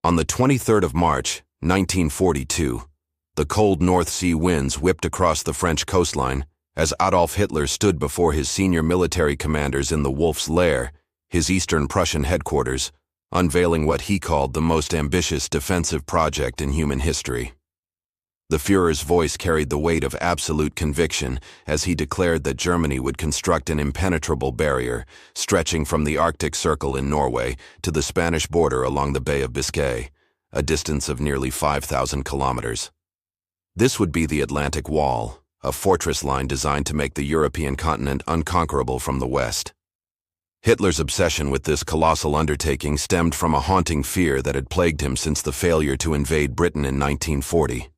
On the 23rd of March, 1942, the cold North Sea winds whipped across the French coastline as Adolf Hitler stood before his senior military commanders in the Wolf's Lair, his Eastern Prussian headquarters, unveiling what he called the most ambitious defensive project in human history. The Führer's voice carried the weight of absolute conviction as he declared that Germany would construct an impenetrable barrier stretching from the Arctic Circle in Norway to the Spanish border along the Bay of Biscay, a distance of nearly 5,000 kilometers. This would be the Atlantic Wall, a fortress line designed to make the European continent unconquerable from the west. Hitler's obsession with this colossal undertaking stemmed from a haunting fear that had plagued him since the failure to invade Britain in 1940.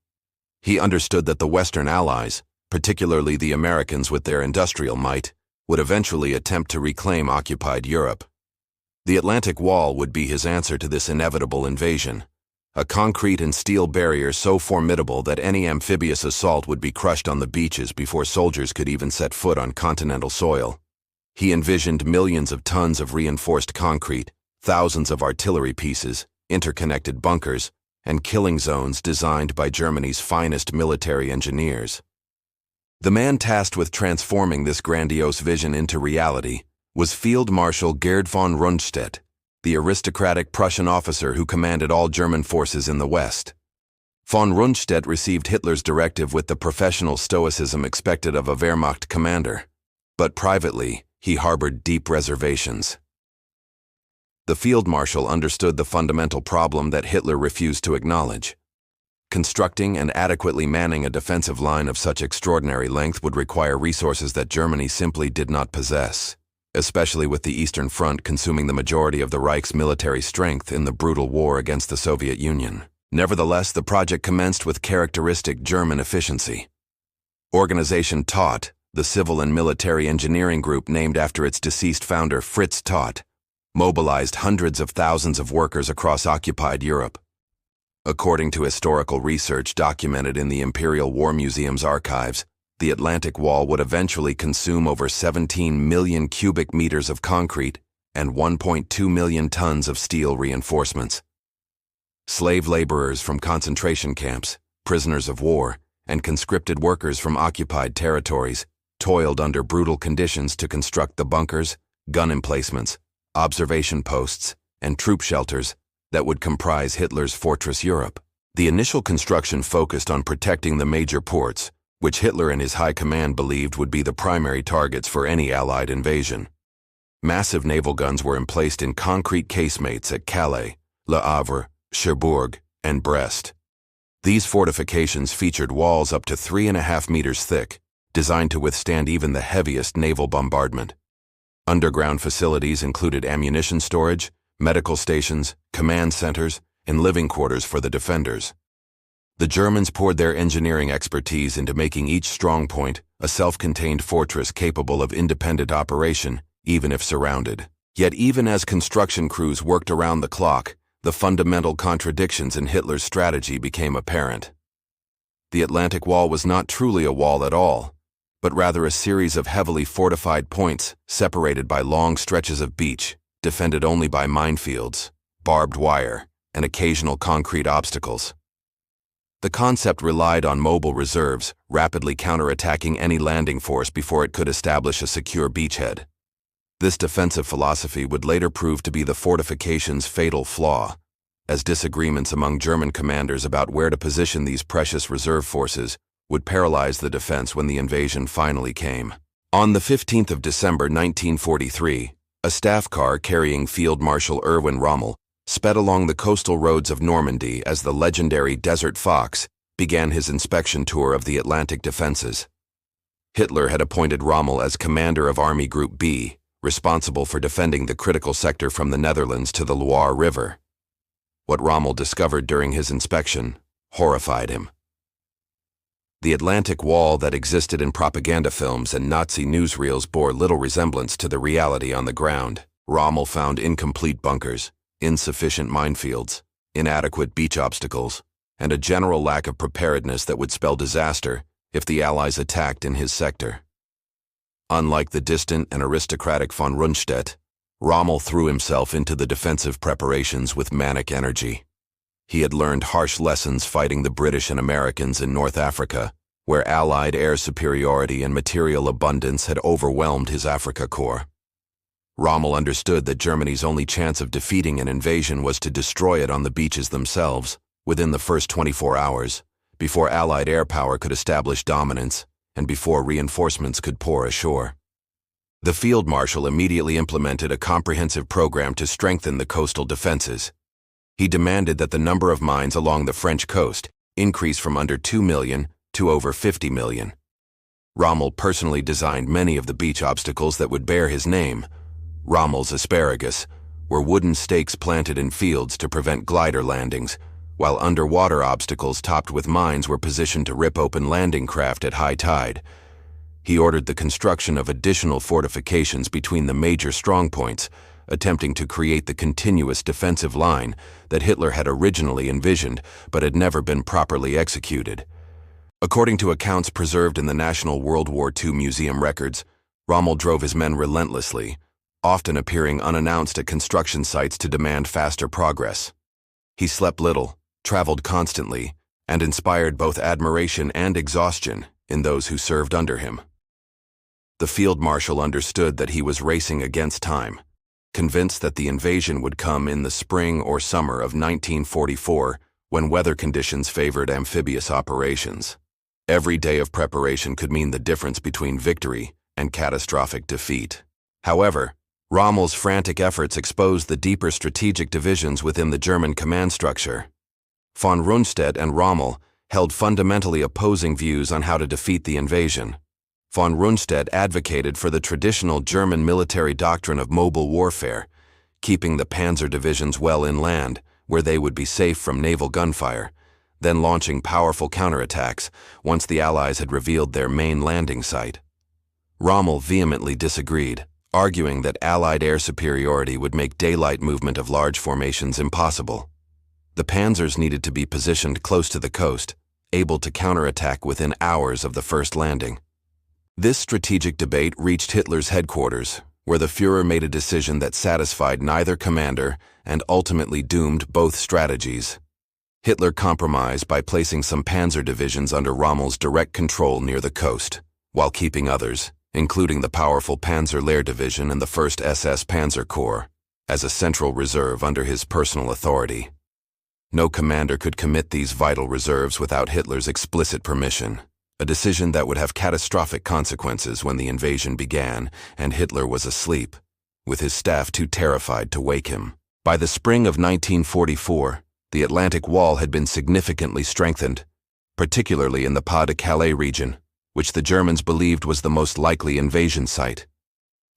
He understood that the Western Allies, particularly the Americans with their industrial might, would eventually attempt to reclaim occupied Europe. The Atlantic Wall would be his answer to this inevitable invasion, a concrete and steel barrier so formidable that any amphibious assault would be crushed on the beaches before soldiers could even set foot on continental soil. He envisioned millions of tons of reinforced concrete, thousands of artillery pieces, interconnected bunkers, and killing zones designed by Germany's finest military engineers. The man tasked with transforming this grandiose vision into reality was Field Marshal Gerd von Rundstedt, the aristocratic Prussian officer who commanded all German forces in the West. Von Rundstedt received Hitler's directive with the professional stoicism expected of a Wehrmacht commander, but privately, he harbored deep reservations. The field marshal understood the fundamental problem that Hitler refused to acknowledge. Constructing and adequately manning a defensive line of such extraordinary length would require resources that Germany simply did not possess, especially with the Eastern Front consuming the majority of the Reich's military strength in the brutal war against the Soviet Union. Nevertheless, the project commenced with characteristic German efficiency. Organization Todt, the civil and military engineering group named after its deceased founder Fritz Todt, mobilized hundreds of thousands of workers across occupied Europe. According to historical research documented in the Imperial War Museum's archives, the Atlantic Wall would eventually consume over 17 million cubic meters of concrete and 1.2 million tons of steel reinforcements. Slave laborers from concentration camps, prisoners of war, and conscripted workers from occupied territories toiled under brutal conditions to construct the bunkers, gun emplacements, observation posts, and troop shelters that would comprise Hitler's Fortress Europe. The initial construction focused on protecting the major ports, which Hitler and his high command believed would be the primary targets for any Allied invasion. Massive naval guns were emplaced in concrete casemates at Calais, Le Havre, Cherbourg, and Brest. These fortifications featured walls up to 3.5 meters thick, designed to withstand even the heaviest naval bombardment. Underground facilities included ammunition storage, medical stations, command centers, and living quarters for the defenders. The Germans poured their engineering expertise into making each strongpoint a self-contained fortress capable of independent operation, even if surrounded. Yet even as construction crews worked around the clock, the fundamental contradictions in Hitler's strategy became apparent. The Atlantic Wall was not truly a wall at all, but rather a series of heavily fortified points separated by long stretches of beach, defended only by minefields, barbed wire, and occasional concrete obstacles. The concept relied on mobile reserves, rapidly counterattacking any landing force before it could establish a secure beachhead. This defensive philosophy would later prove to be the fortification's fatal flaw, as disagreements among German commanders about where to position these precious reserve forces would paralyze the defense when the invasion finally came. On the 15th of December 1943, a staff car carrying Field Marshal Erwin Rommel sped along the coastal roads of Normandy as the legendary Desert Fox began his inspection tour of the Atlantic defenses. Hitler had appointed Rommel as commander of Army Group B, responsible for defending the critical sector from the Netherlands to the Loire River. What Rommel discovered during his inspection horrified him. The Atlantic Wall that existed in propaganda films and Nazi newsreels bore little resemblance to the reality on the ground. Rommel found incomplete bunkers, insufficient minefields, inadequate beach obstacles, and a general lack of preparedness that would spell disaster if the Allies attacked in his sector. Unlike the distant and aristocratic von Rundstedt, Rommel threw himself into the defensive preparations with manic energy. He had learned harsh lessons fighting the British and Americans in North Africa, where Allied air superiority and material abundance had overwhelmed his Afrika Korps. Rommel understood that Germany's only chance of defeating an invasion was to destroy it on the beaches themselves, within the first 24 hours, before Allied air power could establish dominance, and before reinforcements could pour ashore. The Field Marshal immediately implemented a comprehensive program to strengthen the coastal defenses. He demanded that the number of mines along the French coast increase from under 2 million to over 50 million. Rommel personally designed many of the beach obstacles that would bear his name. Rommel's asparagus were wooden stakes planted in fields to prevent glider landings, while underwater obstacles topped with mines were positioned to rip open landing craft at high tide. He ordered the construction of additional fortifications between the major strongpoints, attempting to create the continuous defensive line that Hitler had originally envisioned but had never been properly executed. According to accounts preserved in the National World War II Museum records, Rommel drove his men relentlessly, often appearing unannounced at construction sites to demand faster progress. He slept little, traveled constantly, and inspired both admiration and exhaustion in those who served under him. The Field Marshal understood that he was racing against time, convinced that the invasion would come in the spring or summer of 1944 when weather conditions favored amphibious operations. Every day of preparation could mean the difference between victory and catastrophic defeat. However, Rommel's frantic efforts exposed the deeper strategic divisions within the German command structure. Von Rundstedt and Rommel held fundamentally opposing views on how to defeat the invasion. Von Rundstedt advocated for the traditional German military doctrine of mobile warfare, keeping the panzer divisions well inland, where they would be safe from naval gunfire, then launching powerful counterattacks once the Allies had revealed their main landing site. Rommel vehemently disagreed, arguing that Allied air superiority would make daylight movement of large formations impossible. The panzers needed to be positioned close to the coast, able to counterattack within hours of the first landing. This strategic debate reached Hitler's headquarters, where the Führer made a decision that satisfied neither commander and ultimately doomed both strategies. Hitler compromised by placing some panzer divisions under Rommel's direct control near the coast, while keeping others, including the powerful Panzer Lehr Division and the 1st SS Panzer Corps, as a central reserve under his personal authority. No commander could commit these vital reserves without Hitler's explicit permission, a decision that would have catastrophic consequences when the invasion began and Hitler was asleep, with his staff too terrified to wake him. By the spring of 1944, the Atlantic Wall had been significantly strengthened, particularly in the Pas-de-Calais region, which the Germans believed was the most likely invasion site.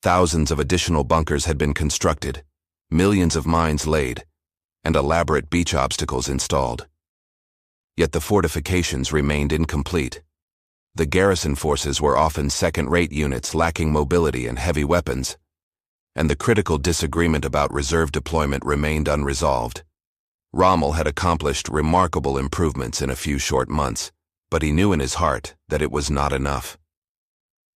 Thousands of additional bunkers had been constructed, millions of mines laid, and elaborate beach obstacles installed. Yet the fortifications remained incomplete. The garrison forces were often second-rate units lacking mobility and heavy weapons, and the critical disagreement about reserve deployment remained unresolved. Rommel had accomplished remarkable improvements in a few short months, but he knew in his heart that it was not enough.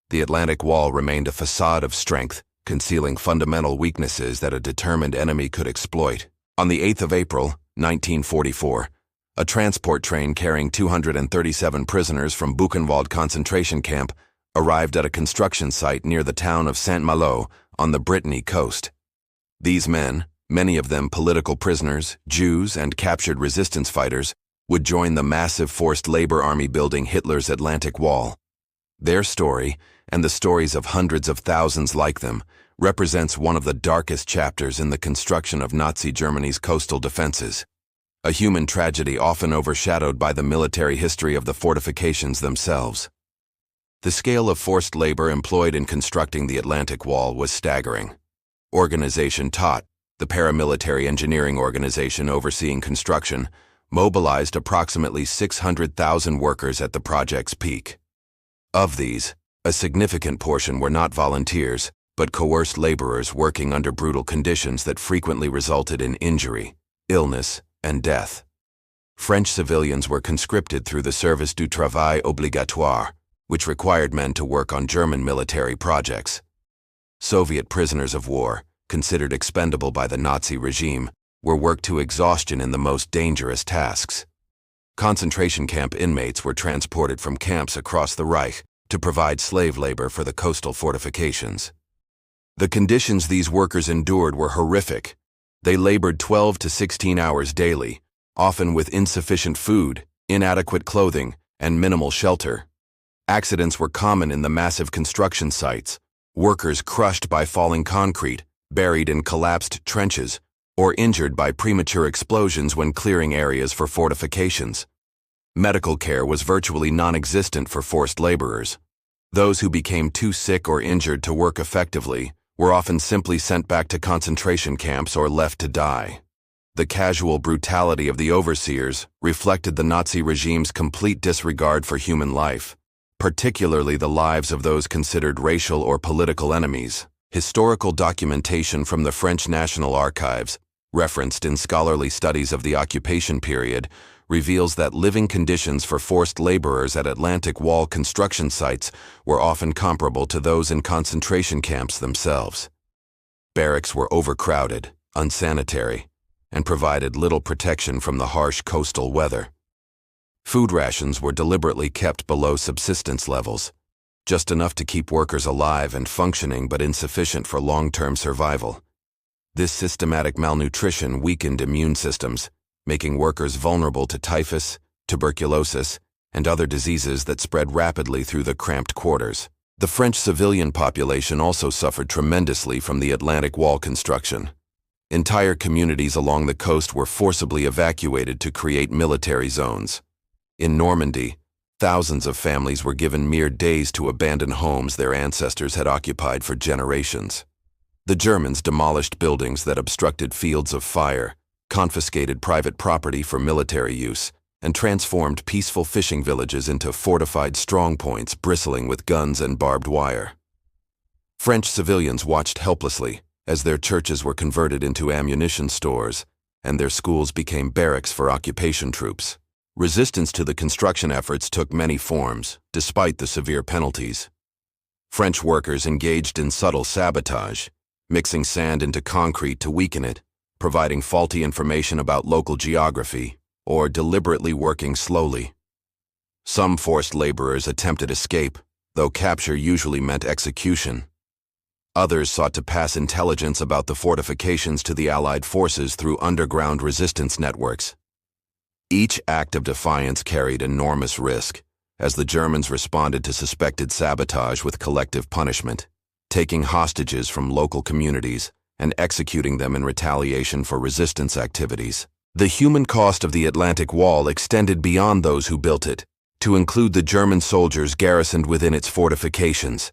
The Atlantic Wall remained a facade of strength, concealing fundamental weaknesses that a determined enemy could exploit. On the 8th of April, 1944, a transport train carrying 237 prisoners from Buchenwald concentration camp arrived at a construction site near the town of Saint-Malo on the Brittany coast. These men, many of them political prisoners, Jews, and captured resistance fighters, would join the massive forced labor army building Hitler's Atlantic Wall. Their story, and the stories of hundreds of thousands like them, represents one of the darkest chapters in the construction of Nazi Germany's coastal defenses, a human tragedy often overshadowed by the military history of the fortifications themselves. The scale of forced labor employed in constructing the Atlantic Wall was staggering. Organization Tot, the paramilitary engineering organization overseeing construction, mobilized approximately 600,000 workers at the project's peak. Of these, a significant portion were not volunteers, but coerced laborers working under brutal conditions that frequently resulted in injury, illness, and death. French civilians were conscripted through the Service du Travail Obligatoire, which required men to work on German military projects. Soviet prisoners of war, considered expendable by the Nazi regime, were worked to exhaustion in the most dangerous tasks. Concentration camp inmates were transported from camps across the Reich to provide slave labor for the coastal fortifications. The conditions these workers endured were horrific. They labored 12 to 16 hours daily, often with insufficient food, inadequate clothing, and minimal shelter. Accidents were common in the massive construction sites, workers crushed by falling concrete, buried in collapsed trenches, or injured by premature explosions when clearing areas for fortifications. Medical care was virtually non-existent for forced laborers. Those who became too sick or injured to work effectively were often simply sent back to concentration camps or left to die. The casual brutality of the overseers reflected the Nazi regime's complete disregard for human life, particularly the lives of those considered racial or political enemies. Historical documentation from the French National Archives, referenced in scholarly studies of the occupation period, reveals that living conditions for forced laborers at Atlantic Wall construction sites were often comparable to those in concentration camps themselves. Barracks were overcrowded, unsanitary, and provided little protection from the harsh coastal weather. Food rations were deliberately kept below subsistence levels, just enough to keep workers alive and functioning but insufficient for long-term survival. This systematic malnutrition weakened immune systems, making workers vulnerable to typhus, tuberculosis, and other diseases that spread rapidly through the cramped quarters. The French civilian population also suffered tremendously from the Atlantic Wall construction. Entire communities along the coast were forcibly evacuated to create military zones. In Normandy, thousands of families were given mere days to abandon homes their ancestors had occupied for generations. The Germans demolished buildings that obstructed fields of fire, confiscated private property for military use, and transformed peaceful fishing villages into fortified strongpoints bristling with guns and barbed wire. French civilians watched helplessly as their churches were converted into ammunition stores and their schools became barracks for occupation troops. Resistance to the construction efforts took many forms, despite the severe penalties. French workers engaged in subtle sabotage, mixing sand into concrete to weaken it, providing faulty information about local geography, or deliberately working slowly. Some forced laborers attempted escape, though capture usually meant execution. Others sought to pass intelligence about the fortifications to the Allied forces through underground resistance networks. Each act of defiance carried enormous risk, as the Germans responded to suspected sabotage with collective punishment, taking hostages from local communities and executing them in retaliation for resistance activities. The human cost of the Atlantic Wall extended beyond those who built it, to include the German soldiers garrisoned within its fortifications.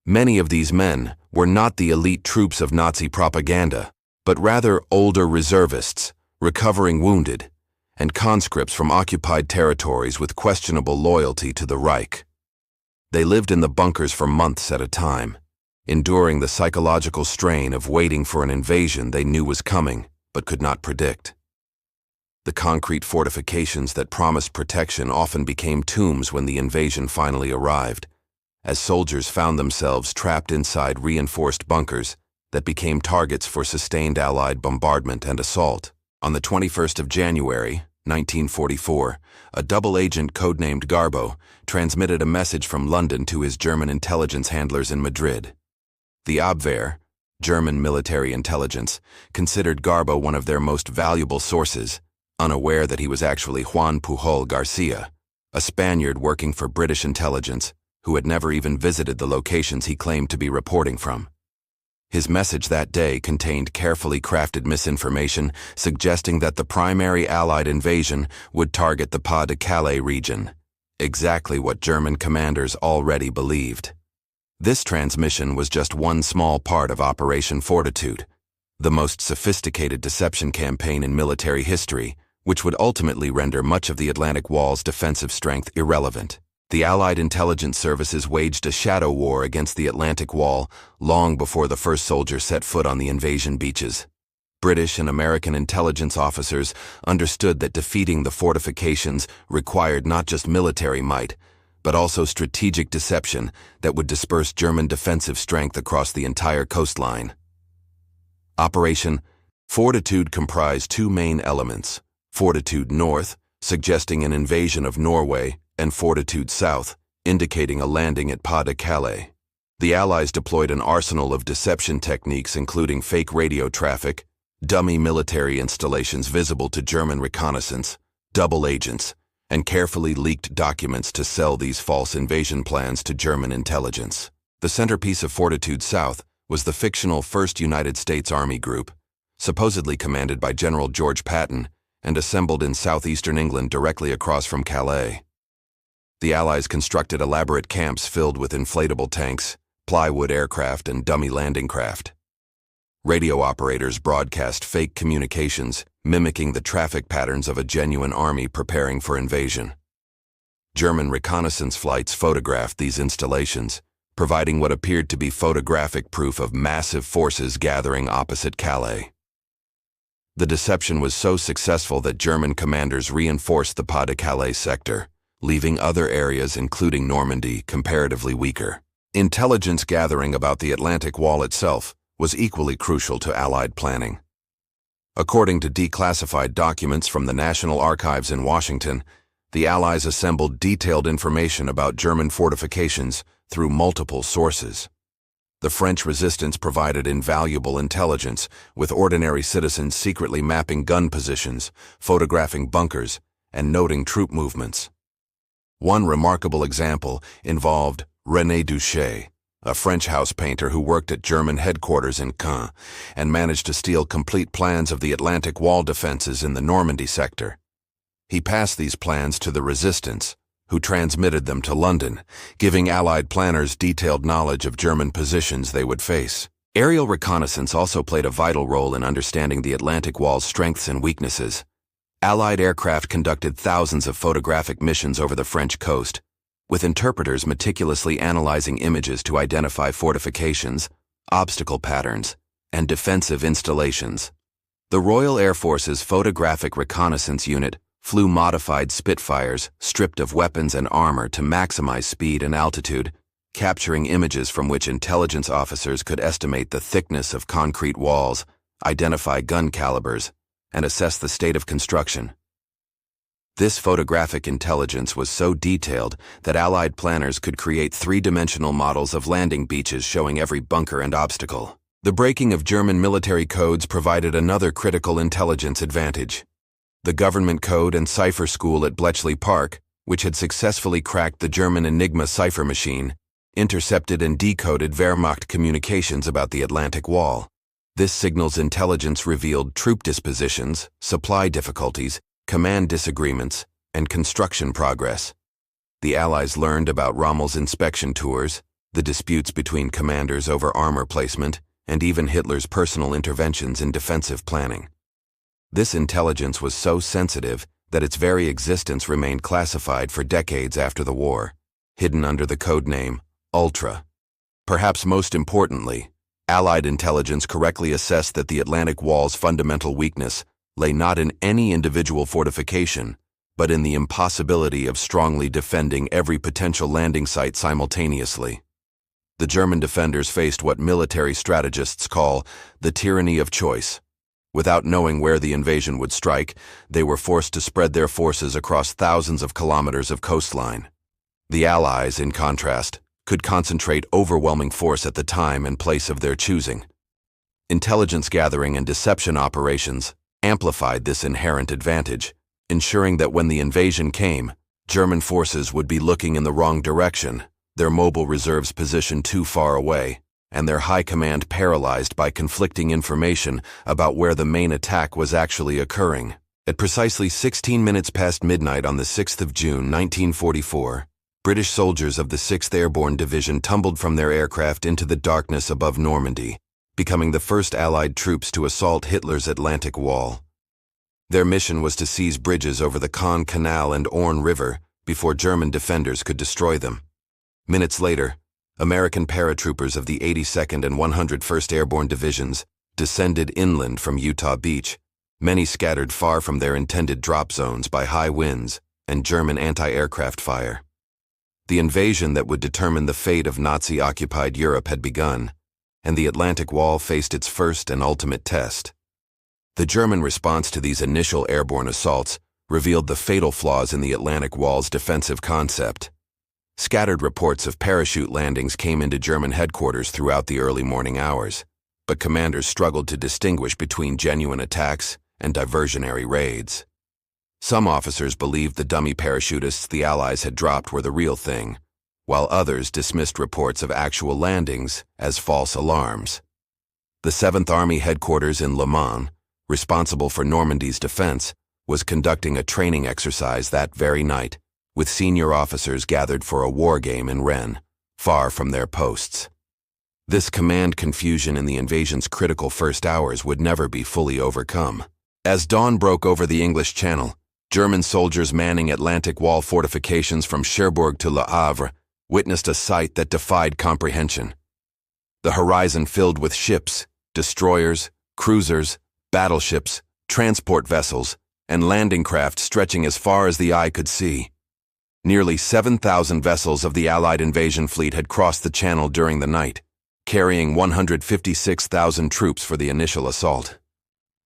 Many of these men were not the elite troops of Nazi propaganda, but rather older reservists, recovering wounded, and conscripts from occupied territories with questionable loyalty to the Reich. They lived in the bunkers for months at a time, enduring the psychological strain of waiting for an invasion they knew was coming but could not predict. The concrete fortifications that promised protection often became tombs when the invasion finally arrived, as soldiers found themselves trapped inside reinforced bunkers that became targets for sustained Allied bombardment and assault. On the 21st of January, 1944, a double agent codenamed Garbo transmitted a message from London to his German intelligence handlers in Madrid. The Abwehr, German military intelligence, considered Garbo one of their most valuable sources, unaware that he was actually Juan Pujol Garcia, a Spaniard working for British intelligence who had never even visited the locations he claimed to be reporting from. His message that day contained carefully crafted misinformation suggesting that the primary Allied invasion would target the Pas-de-Calais region, exactly what German commanders already believed. This transmission was just one small part of Operation Fortitude, the most sophisticated deception campaign in military history, which would ultimately render much of the Atlantic Wall's defensive strength irrelevant. The Allied intelligence services waged a shadow war against the Atlantic Wall long before the first soldier set foot on the invasion beaches. British and American intelligence officers understood that defeating the fortifications required not just military might, but also strategic deception that would disperse German defensive strength across the entire coastline. Operation Fortitude comprised two main elements: Fortitude North, suggesting an invasion of Norway, and Fortitude South, indicating a landing at Pas de Calais. The Allies deployed an arsenal of deception techniques including fake radio traffic, dummy military installations visible to German reconnaissance, double agents, and carefully leaked documents to sell these false invasion plans to German intelligence. The centerpiece of Fortitude South was the fictional 1st United States Army Group, supposedly commanded by General George Patton and assembled in southeastern England directly across from Calais. The Allies constructed elaborate camps filled with inflatable tanks, plywood aircraft, and dummy landing craft. Radio operators broadcast fake communications, mimicking the traffic patterns of a genuine army preparing for invasion. German reconnaissance flights photographed these installations, providing what appeared to be photographic proof of massive forces gathering opposite Calais. The deception was so successful that German commanders reinforced the Pas de Calais sector, leaving other areas, including Normandy, comparatively weaker. Intelligence gathering about the Atlantic Wall itself was equally crucial to Allied planning. According to declassified documents from the National Archives in Washington, the Allies assembled detailed information about German fortifications through multiple sources. The French resistance provided invaluable intelligence, with ordinary citizens secretly mapping gun positions, photographing bunkers, and noting troop movements. One remarkable example involved René Duché, a French house painter who worked at German headquarters in Caen and managed to steal complete plans of the Atlantic Wall defenses in the Normandy sector. He passed these plans to the resistance, who transmitted them to London, giving Allied planners detailed knowledge of German positions they would face. Aerial reconnaissance also played a vital role in understanding the Atlantic Wall's strengths and weaknesses. Allied aircraft conducted thousands of photographic missions over the French coast, with interpreters meticulously analyzing images to identify fortifications, obstacle patterns, and defensive installations. The Royal Air Force's Photographic Reconnaissance Unit flew modified Spitfires stripped of weapons and armor to maximize speed and altitude, capturing images from which intelligence officers could estimate the thickness of concrete walls, identify gun calibers, and assess the state of construction. This photographic intelligence was so detailed that Allied planners could create three-dimensional models of landing beaches showing every bunker and obstacle. The breaking of German military codes provided another critical intelligence advantage. The government code and cipher school at Bletchley Park, which had successfully cracked the German Enigma cipher machine, intercepted and decoded Wehrmacht communications about the Atlantic Wall. This signal's intelligence revealed troop dispositions, supply difficulties, command disagreements, and construction progress. The Allies learned about Rommel's inspection tours, the disputes between commanders over armor placement, and even Hitler's personal interventions in defensive planning. This intelligence was so sensitive that its very existence remained classified for decades after the war, hidden under the code name Ultra. Perhaps most importantly, Allied intelligence correctly assessed that the Atlantic Wall's fundamental weakness lay not in any individual fortification, but in the impossibility of strongly defending every potential landing site simultaneously. The German defenders faced what military strategists call the tyranny of choice. Without knowing where the invasion would strike, they were forced to spread their forces across thousands of kilometers of coastline. The Allies, in contrast, could concentrate overwhelming force at the time and place of their choosing. Intelligence gathering and deception operations amplified this inherent advantage, ensuring that when the invasion came, German forces would be looking in the wrong direction, their mobile reserves positioned too far away, and their high command paralyzed by conflicting information about where the main attack was actually occurring. At precisely 16 minutes past midnight on the 6th of June, 1944, British soldiers of the 6th Airborne Division tumbled from their aircraft into the darkness above Normandy, becoming the first Allied troops to assault Hitler's Atlantic Wall. Their mission was to seize bridges over the Caen Canal and Orne River before German defenders could destroy them. Minutes later, American paratroopers of the 82nd and 101st Airborne Divisions descended inland from Utah Beach, many scattered far from their intended drop zones by high winds and German anti-aircraft fire. The invasion that would determine the fate of Nazi-occupied Europe had begun, and the Atlantic Wall faced its first and ultimate test. The German response to these initial airborne assaults revealed the fatal flaws in the Atlantic Wall's defensive concept. Scattered reports of parachute landings came into German headquarters throughout the early morning hours, but commanders struggled to distinguish between genuine attacks and diversionary raids. Some officers believed the dummy parachutists the Allies had dropped were the real thing, while others dismissed reports of actual landings as false alarms. The 7th Army headquarters in Le Mans, responsible for Normandy's defense, was conducting a training exercise that very night, with senior officers gathered for a war game in Rennes, far from their posts. This command confusion in the invasion's critical first hours would never be fully overcome. As dawn broke over the English Channel, German soldiers manning Atlantic Wall fortifications from Cherbourg to Le Havre witnessed a sight that defied comprehension. The horizon filled with ships, destroyers, cruisers, battleships, transport vessels, and landing craft stretching as far as the eye could see. Nearly 7,000 vessels of the Allied invasion fleet had crossed the Channel during the night, carrying 156,000 troops for the initial assault.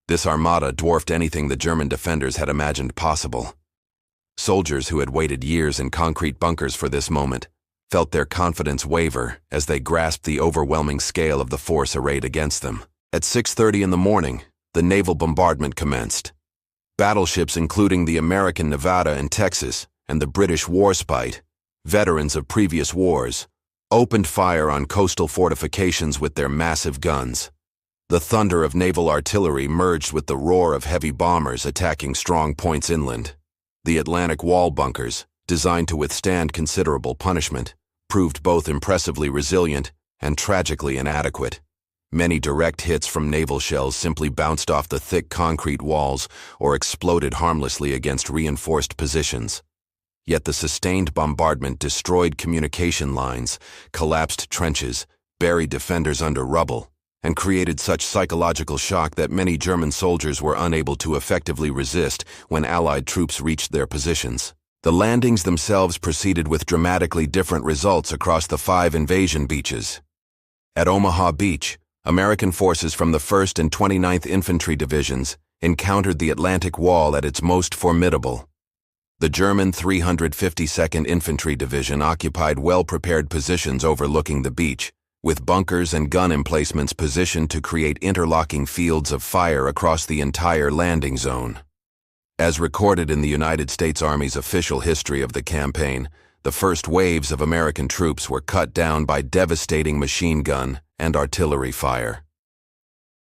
This armada dwarfed anything the German defenders had imagined possible. Soldiers who had waited years in concrete bunkers for this moment felt their confidence waver as they grasped the overwhelming scale of the force arrayed against them. At 6:30 in the morning, the naval bombardment commenced. Battleships including the American Nevada and Texas and the British Warspite, veterans of previous wars, opened fire on coastal fortifications with their massive guns. The thunder of naval artillery merged with the roar of heavy bombers attacking strong points inland. The Atlantic Wall bunkers, designed to withstand considerable punishment, proved both impressively resilient and tragically inadequate. Many direct hits from naval shells simply bounced off the thick concrete walls or exploded harmlessly against reinforced positions. Yet the sustained bombardment destroyed communication lines, collapsed trenches, buried defenders under rubble, and created such psychological shock that many German soldiers were unable to effectively resist when Allied troops reached their positions. The landings themselves proceeded with dramatically different results across the 5 invasion beaches. At Omaha Beach, American forces from the 1st and 29th Infantry Divisions encountered the Atlantic Wall at its most formidable. The German 352nd Infantry Division occupied well-prepared positions overlooking the beach, with bunkers and gun emplacements positioned to create interlocking fields of fire across the entire landing zone. As recorded in the United States Army's official history of the campaign, the first waves of American troops were cut down by devastating machine gun and artillery fire.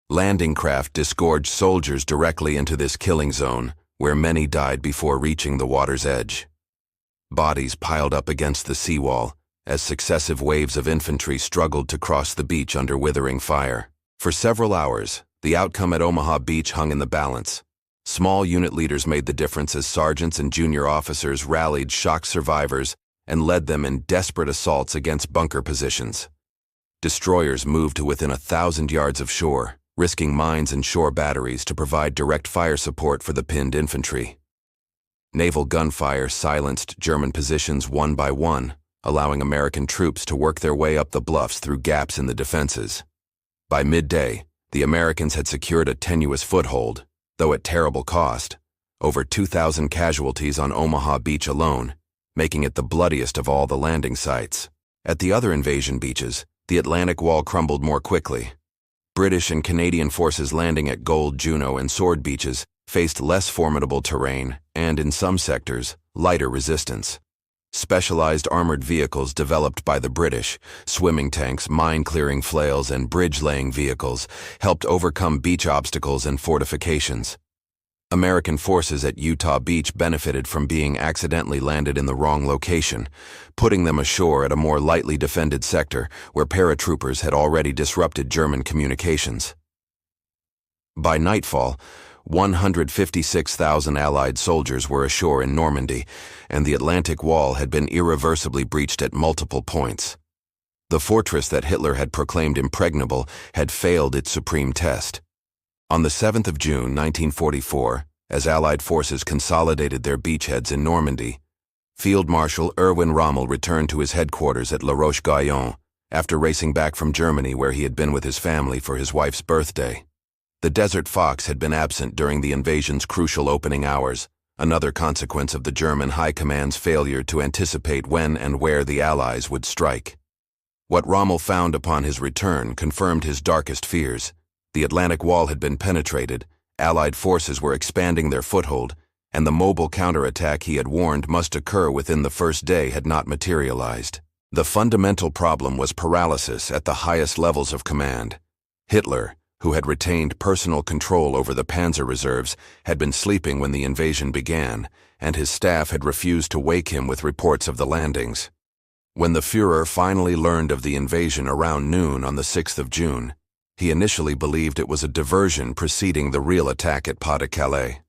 Landing craft disgorged soldiers directly into this killing zone, where many died before reaching the water's edge. Bodies piled up against the seawall as successive waves of infantry struggled to cross the beach under withering fire. For several hours, the outcome at Omaha Beach hung in the balance. Small unit leaders made the difference as sergeants and junior officers rallied shocked survivors and led them in desperate assaults against bunker positions. Destroyers moved to within 1,000 yards of shore, risking mines and shore batteries to provide direct fire support for the pinned infantry. Naval gunfire silenced German positions one by one, allowing American troops to work their way up the bluffs through gaps in the defenses. By midday, the Americans had secured a tenuous foothold, though at terrible cost, over 2,000 casualties on Omaha Beach alone, making it the bloodiest of all the landing sites. At the other invasion beaches, the Atlantic Wall crumbled more quickly. British and Canadian forces landing at Gold, Juno, and Sword beaches faced less formidable terrain and, in some sectors, lighter resistance. Specialized armored vehicles developed by the British, swimming tanks, mine-clearing flails, and bridge-laying vehicles helped overcome beach obstacles and fortifications. American forces at Utah Beach benefited from being accidentally landed in the wrong location, putting them ashore at a more lightly defended sector where paratroopers had already disrupted German communications. By nightfall, 156,000 Allied soldiers were ashore in Normandy, and the Atlantic Wall had been irreversibly breached at multiple points. The fortress that Hitler had proclaimed impregnable had failed its supreme test. On the 7th of June, 1944, as Allied forces consolidated their beachheads in Normandy, Field Marshal Erwin Rommel returned to his headquarters at La Roche-Guyon after racing back from Germany where he had been with his family for his wife's birthday. The Desert Fox had been absent during the invasion's crucial opening hours, another consequence of the German High Command's failure to anticipate when and where the Allies would strike. What Rommel found upon his return confirmed his darkest fears. The Atlantic Wall had been penetrated, Allied forces were expanding their foothold, and the mobile counterattack he had warned must occur within the first day had not materialized. The fundamental problem was paralysis at the highest levels of command. Hitler, who had retained personal control over the panzer reserves, had been sleeping when the invasion began, and his staff had refused to wake him with reports of the landings. When the Führer finally learned of the invasion around noon on the 6th of June, he initially believed it was a diversion preceding the real attack at Pas-de-Calais.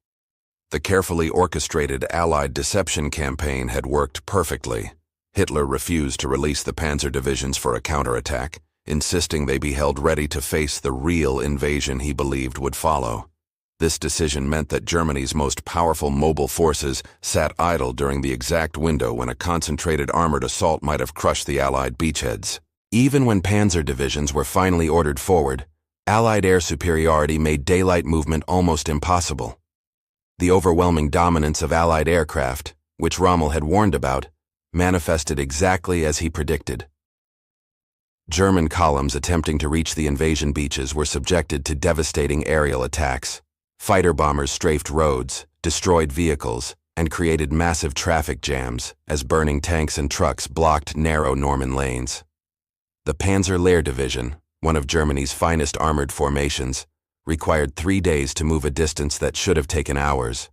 The carefully orchestrated Allied deception campaign had worked perfectly. Hitler refused to release the panzer divisions for a counterattack, insisting they be held ready to face the real invasion he believed would follow. This decision meant that Germany's most powerful mobile forces sat idle during the exact window when a concentrated armored assault might have crushed the Allied beachheads. Even when panzer divisions were finally ordered forward, Allied air superiority made daylight movement almost impossible. The overwhelming dominance of Allied aircraft, which Rommel had warned about, manifested exactly as he predicted. German columns attempting to reach the invasion beaches were subjected to devastating aerial attacks. Fighter bombers strafed roads, destroyed vehicles, and created massive traffic jams as burning tanks and trucks blocked narrow Norman lanes. The Panzer Lehr Division, one of Germany's finest armored formations, required 3 days to move a distance that should have taken hours.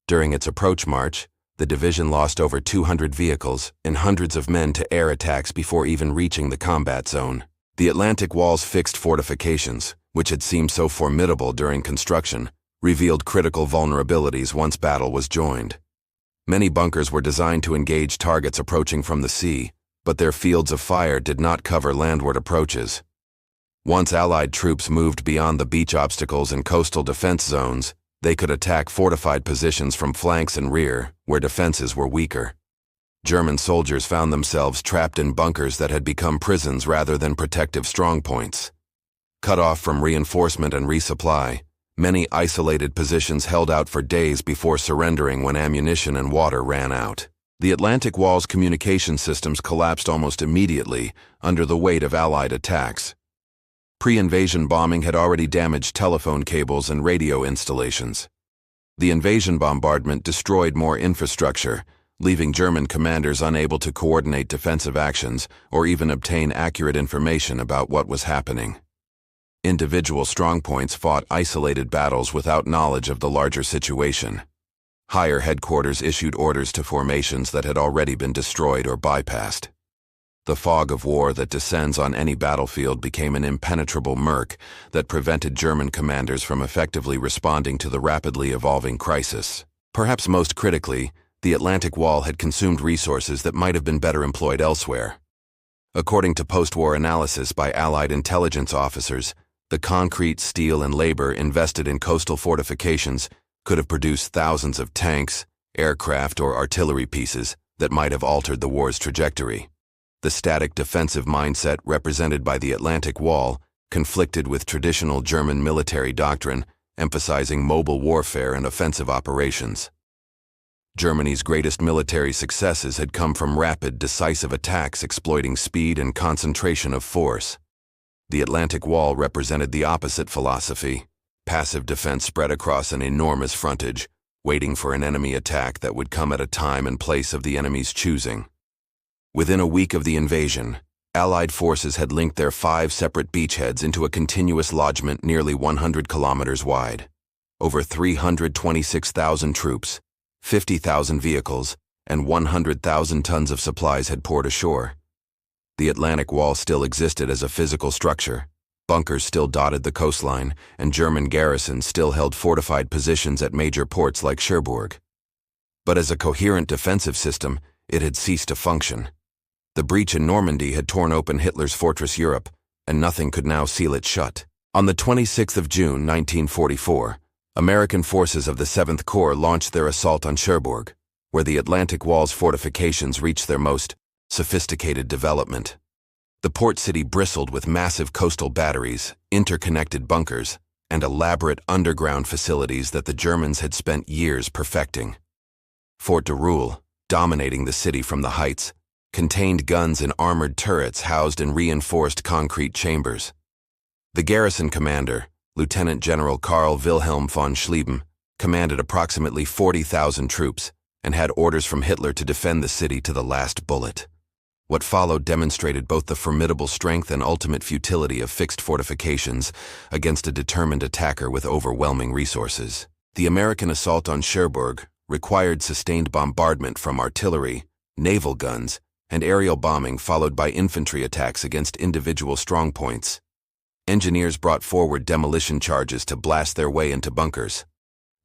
During its approach march, the division lost over 200 vehicles and hundreds of men to air attacks before even reaching the combat zone. The Atlantic Wall's fixed fortifications, which had seemed so formidable during construction, revealed critical vulnerabilities once battle was joined. Many bunkers were designed to engage targets approaching from the sea, but their fields of fire did not cover landward approaches. Once Allied troops moved beyond the beach obstacles and coastal defense zones, they could attack fortified positions from flanks and rear, where defenses were weaker. German soldiers found themselves trapped in bunkers that had become prisons rather than protective strongpoints. Cut off from reinforcement and resupply, many isolated positions held out for days before surrendering when ammunition and water ran out. The Atlantic Wall's communication systems collapsed almost immediately under the weight of Allied attacks. Pre-invasion bombing had already damaged telephone cables and radio installations. The invasion bombardment destroyed more infrastructure, leaving German commanders unable to coordinate defensive actions or even obtain accurate information about what was happening. Individual strongpoints fought isolated battles without knowledge of the larger situation. Higher headquarters issued orders to formations that had already been destroyed or bypassed. The fog of war that descends on any battlefield became an impenetrable murk that prevented German commanders from effectively responding to the rapidly evolving crisis. Perhaps most critically, the Atlantic Wall had consumed resources that might have been better employed elsewhere. According to post-war analysis by Allied intelligence officers, the concrete, steel, and labor invested in coastal fortifications could have produced thousands of tanks, aircraft, or artillery pieces that might have altered the war's trajectory. The static defensive mindset represented by the Atlantic Wall conflicted with traditional German military doctrine, emphasizing mobile warfare and offensive operations. Germany's greatest military successes had come from rapid, decisive attacks exploiting speed and concentration of force. The Atlantic Wall represented the opposite philosophy: passive defense spread across an enormous frontage, waiting for an enemy attack that would come at a time and place of the enemy's choosing. Within a week of the invasion, Allied forces had linked their 5 separate beachheads into a continuous lodgment nearly 100 kilometers wide. Over 326,000 troops, 50,000 vehicles, and 100,000 tons of supplies had poured ashore. The Atlantic Wall still existed as a physical structure. Bunkers still dotted the coastline, and German garrisons still held fortified positions at major ports like Cherbourg. But as a coherent defensive system, it had ceased to function. The breach in Normandy had torn open Hitler's fortress Europe, and nothing could now seal it shut. On the 26th of June, 1944, American forces of the 7th Corps launched their assault on Cherbourg, where the Atlantic Wall's fortifications reached their most sophisticated development. The port city bristled with massive coastal batteries, interconnected bunkers, and elaborate underground facilities that the Germans had spent years perfecting. Fort de Roule, dominating the city from the heights, contained guns in armored turrets housed in reinforced concrete chambers. The garrison commander, Lieutenant General Karl Wilhelm von Schlieben, commanded approximately 40,000 troops and had orders from Hitler to defend the city to the last bullet. What followed demonstrated both the formidable strength and ultimate futility of fixed fortifications against a determined attacker with overwhelming resources. The American assault on Cherbourg required sustained bombardment from artillery, naval guns, and aerial bombing followed by infantry attacks against individual strongpoints. Engineers brought forward demolition charges to blast their way into bunkers.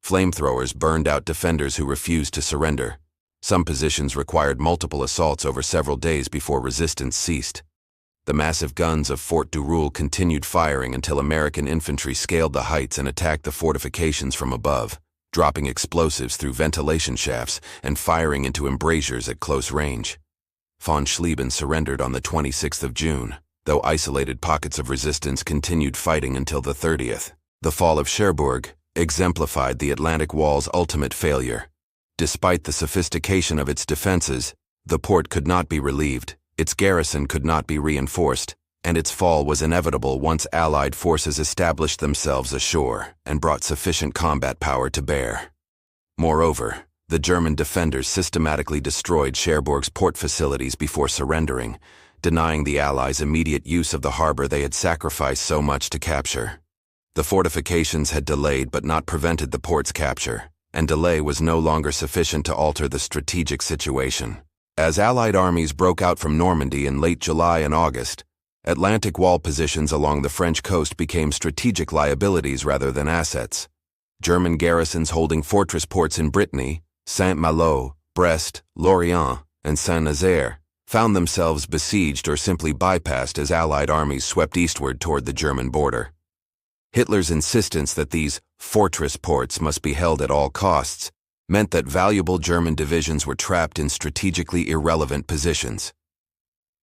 Flamethrowers burned out defenders who refused to surrender. Some positions required multiple assaults over several days before resistance ceased. The massive guns of Fort de Roule continued firing until American infantry scaled the heights and attacked the fortifications from above, dropping explosives through ventilation shafts and firing into embrasures at close range. Von Schlieben surrendered on the 26th of June, though isolated pockets of resistance continued fighting until the 30th. The fall of Cherbourg exemplified the Atlantic Wall's ultimate failure. Despite the sophistication of its defenses, the port could not be relieved, its garrison could not be reinforced, and its fall was inevitable once Allied forces established themselves ashore and brought sufficient combat power to bear. Moreover, the German defenders systematically destroyed Cherbourg's port facilities before surrendering, denying the Allies immediate use of the harbor they had sacrificed so much to capture. The fortifications had delayed but not prevented the port's capture, and delay was no longer sufficient to alter the strategic situation. As Allied armies broke out from Normandy in late July and August, Atlantic Wall positions along the French coast became strategic liabilities rather than assets. German garrisons holding fortress ports in Brittany, Saint-Malo, Brest, Lorient, and Saint-Nazaire found themselves besieged or simply bypassed as Allied armies swept eastward toward the German border. Hitler's insistence that these fortress ports must be held at all costs meant that valuable German divisions were trapped in strategically irrelevant positions.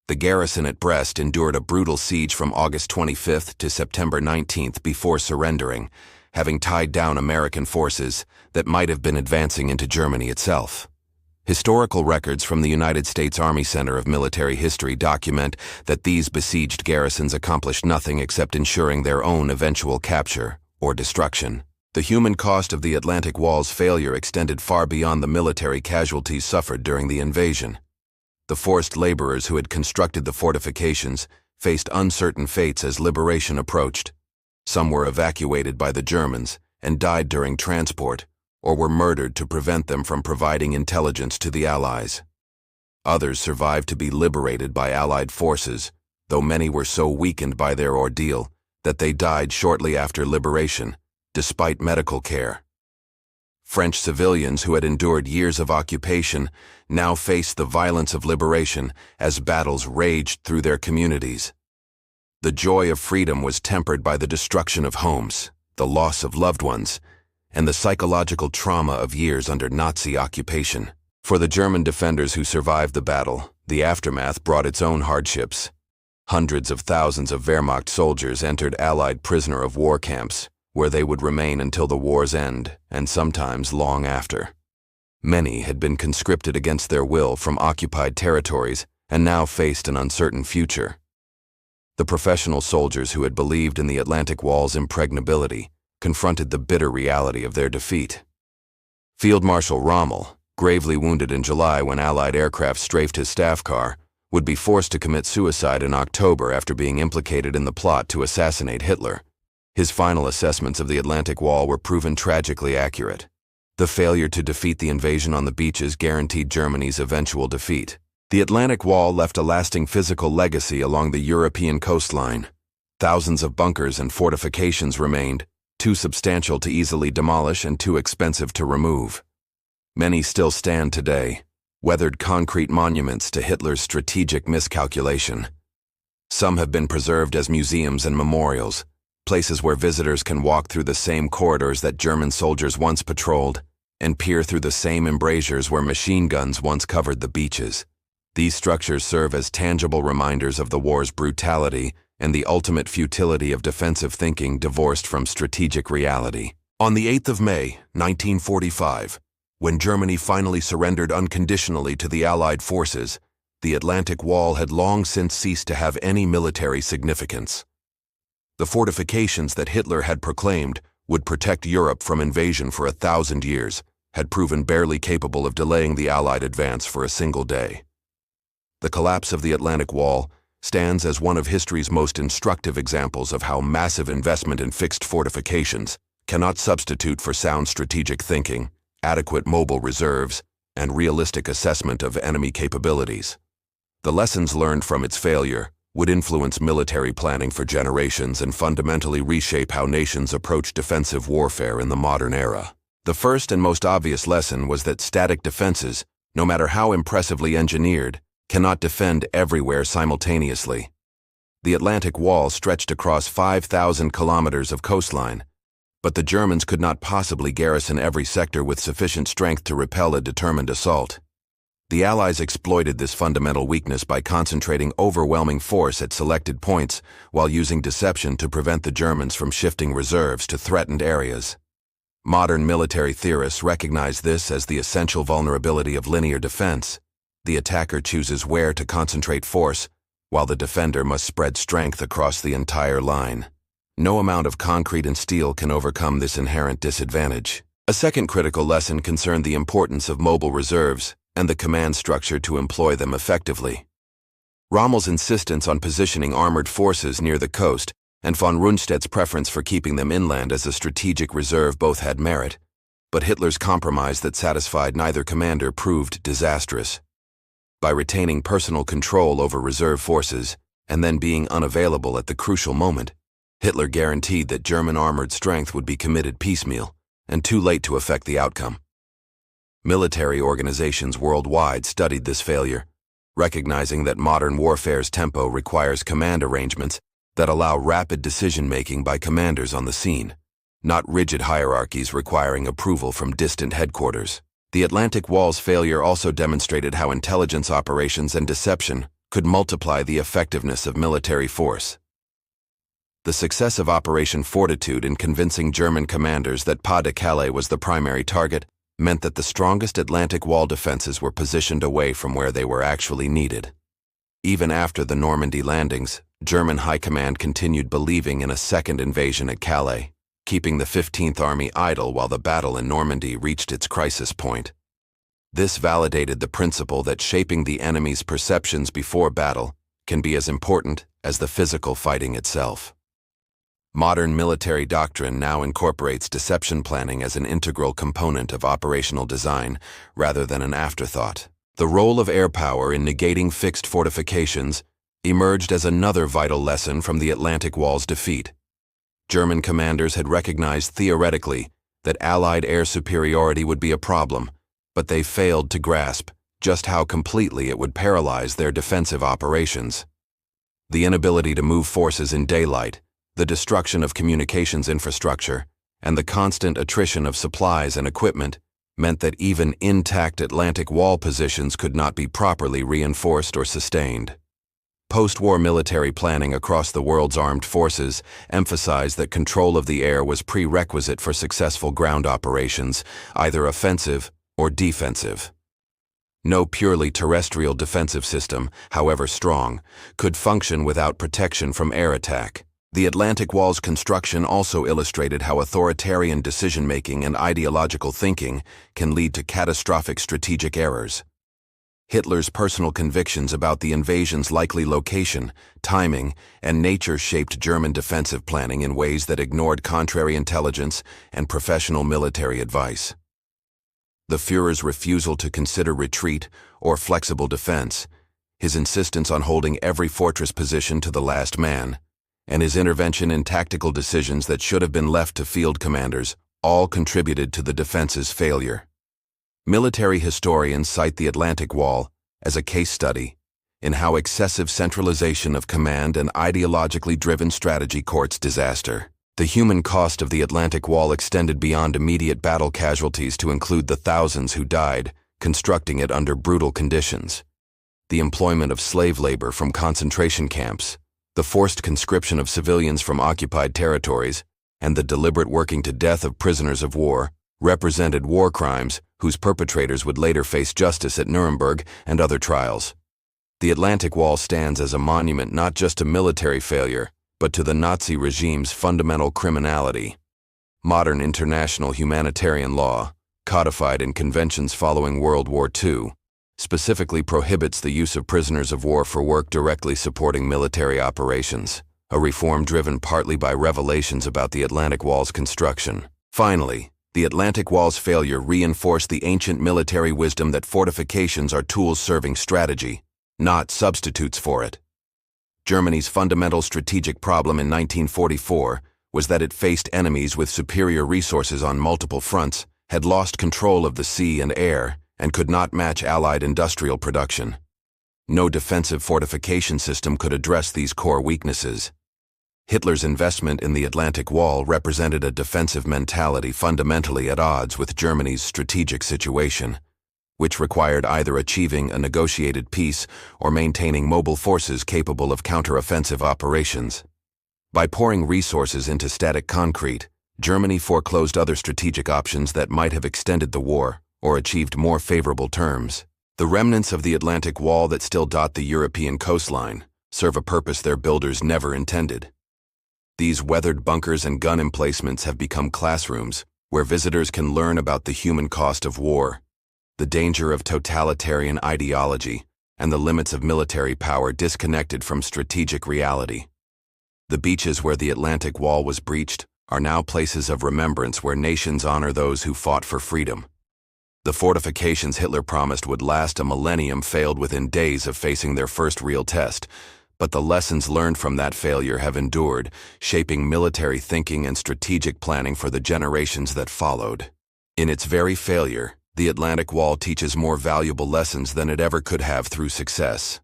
The garrison at Brest endured a brutal siege from August 25th to September 19th before surrendering, having tied down American forces that might have been advancing into Germany itself. Historical records from the United States Army Center of Military History document that these besieged garrisons accomplished nothing except ensuring their own eventual capture or destruction. The human cost of the Atlantic Wall's failure extended far beyond the military casualties suffered during the invasion. The forced laborers who had constructed the fortifications faced uncertain fates as liberation approached. Some were evacuated by the Germans and died during transport, or were murdered to prevent them from providing intelligence to the Allies. Others survived to be liberated by Allied forces, though many were so weakened by their ordeal that they died shortly after liberation, despite medical care. French civilians who had endured years of occupation now faced the violence of liberation as battles raged through their communities. The joy of freedom was tempered by the destruction of homes, the loss of loved ones, and the psychological trauma of years under Nazi occupation. For the German defenders who survived the battle, the aftermath brought its own hardships. Hundreds of thousands of Wehrmacht soldiers entered Allied prisoner of war camps, where they would remain until the war's end, and sometimes long after. Many had been conscripted against their will from occupied territories and now faced an uncertain future. The professional soldiers who had believed in the Atlantic Wall's impregnability confronted the bitter reality of their defeat. Field Marshal Rommel, gravely wounded in July when Allied aircraft strafed his staff car, would be forced to commit suicide in October after being implicated in the plot to assassinate Hitler. His final assessments of the Atlantic Wall were proven tragically accurate. The failure to defeat the invasion on the beaches guaranteed Germany's eventual defeat. The Atlantic Wall left a lasting physical legacy along the European coastline. Thousands of bunkers and fortifications remained, too substantial to easily demolish and too expensive to remove. Many still stand today, weathered concrete monuments to Hitler's strategic miscalculation. Some have been preserved as museums and memorials, places where visitors can walk through the same corridors that German soldiers once patrolled and peer through the same embrasures where machine guns once covered the beaches. These structures serve as tangible reminders of the war's brutality and the ultimate futility of defensive thinking divorced from strategic reality. On the 8th of May, 1945, when Germany finally surrendered unconditionally to the Allied forces, the Atlantic Wall had long since ceased to have any military significance. The fortifications that Hitler had proclaimed would protect Europe from invasion for 1,000 years had proven barely capable of delaying the Allied advance for a single day. The collapse of the Atlantic Wall stands as one of history's most instructive examples of how massive investment in fixed fortifications cannot substitute for sound strategic thinking, adequate mobile reserves, and realistic assessment of enemy capabilities. The lessons learned from its failure would influence military planning for generations and fundamentally reshape how nations approach defensive warfare in the modern era. The first and most obvious lesson was that static defenses, no matter how impressively engineered, cannot defend everywhere simultaneously. The Atlantic Wall stretched across 5,000 kilometers of coastline, but the Germans could not possibly garrison every sector with sufficient strength to repel a determined assault. The Allies exploited this fundamental weakness by concentrating overwhelming force at selected points while using deception to prevent the Germans from shifting reserves to threatened areas. Modern military theorists recognize this as the essential vulnerability of linear defense. The attacker chooses where to concentrate force, while the defender must spread strength across the entire line. No amount of concrete and steel can overcome this inherent disadvantage. A second critical lesson concerned the importance of mobile reserves and the command structure to employ them effectively. Rommel's insistence on positioning armored forces near the coast and von Rundstedt's preference for keeping them inland as a strategic reserve both had merit, but Hitler's compromise that satisfied neither commander proved disastrous. By retaining personal control over reserve forces and then being unavailable at the crucial moment, Hitler guaranteed that German armored strength would be committed piecemeal and too late to affect the outcome. Military organizations worldwide studied this failure, recognizing that modern warfare's tempo requires command arrangements that allow rapid decision-making by commanders on the scene, not rigid hierarchies requiring approval from distant headquarters. The Atlantic Wall's failure also demonstrated how intelligence operations and deception could multiply the effectiveness of military force. The success of Operation Fortitude in convincing German commanders that Pas de Calais was the primary target meant that the strongest Atlantic Wall defenses were positioned away from where they were actually needed. Even after the Normandy landings, German high command continued believing in a second invasion at Calais, keeping the 15th Army idle while the battle in Normandy reached its crisis point. This validated the principle that shaping the enemy's perceptions before battle can be as important as the physical fighting itself. Modern military doctrine now incorporates deception planning as an integral component of operational design rather than an afterthought. The role of air power in negating fixed fortifications emerged as another vital lesson from the Atlantic Wall's defeat. German commanders had recognized theoretically that Allied air superiority would be a problem, but they failed to grasp just how completely it would paralyze their defensive operations. The inability to move forces in daylight, the destruction of communications infrastructure, and the constant attrition of supplies and equipment meant that even intact Atlantic Wall positions could not be properly reinforced or sustained. Post-war military planning across the world's armed forces emphasized that control of the air was prerequisite for successful ground operations, either offensive or defensive. No purely terrestrial defensive system, however strong, could function without protection from air attack. The Atlantic Wall's construction also illustrated how authoritarian decision-making and ideological thinking can lead to catastrophic strategic errors. Hitler's personal convictions about the invasion's likely location, timing, and nature shaped German defensive planning in ways that ignored contrary intelligence and professional military advice. The Führer's refusal to consider retreat or flexible defense, his insistence on holding every fortress position to the last man, and his intervention in tactical decisions that should have been left to field commanders all contributed to the defense's failure. Military historians cite the Atlantic Wall as a case study in how excessive centralization of command and ideologically driven strategy courts disaster. The human cost of the Atlantic Wall extended beyond immediate battle casualties to include the thousands who died constructing it under brutal conditions. The employment of slave labor from concentration camps, The forced conscription of civilians from occupied territories, and the deliberate working to death of prisoners of war, represented war crimes whose perpetrators would later face justice at Nuremberg and other trials. The Atlantic Wall stands as a monument not just to military failure, but to the Nazi regime's fundamental criminality. Modern international humanitarian law, codified in conventions following World War II, specifically prohibits the use of prisoners of war for work directly supporting military operations, a reform driven partly by revelations about the Atlantic Wall's construction. Finally, the Atlantic Wall's failure reinforced the ancient military wisdom that fortifications are tools serving strategy, not substitutes for it. Germany's fundamental strategic problem in 1944 was that it faced enemies with superior resources on multiple fronts, had lost control of the sea and air, and could not match Allied industrial production. No defensive fortification system could address these core weaknesses. Hitler's investment in the Atlantic Wall represented a defensive mentality fundamentally at odds with Germany's strategic situation, which required either achieving a negotiated peace or maintaining mobile forces capable of counteroffensive operations. By pouring resources into static concrete, Germany foreclosed other strategic options that might have extended the war or achieved more favorable terms. The remnants of the Atlantic Wall that still dot the European coastline serve a purpose their builders never intended. These weathered bunkers and gun emplacements have become classrooms where visitors can learn about the human cost of war, the danger of totalitarian ideology, and the limits of military power disconnected from strategic reality. The beaches where the Atlantic Wall was breached are now places of remembrance where nations honor those who fought for freedom. The fortifications Hitler promised would last a millennium failed within days of facing their first real test, but the lessons learned from that failure have endured, shaping military thinking and strategic planning for the generations that followed. In its very failure, the Atlantic Wall teaches more valuable lessons than it ever could have through success.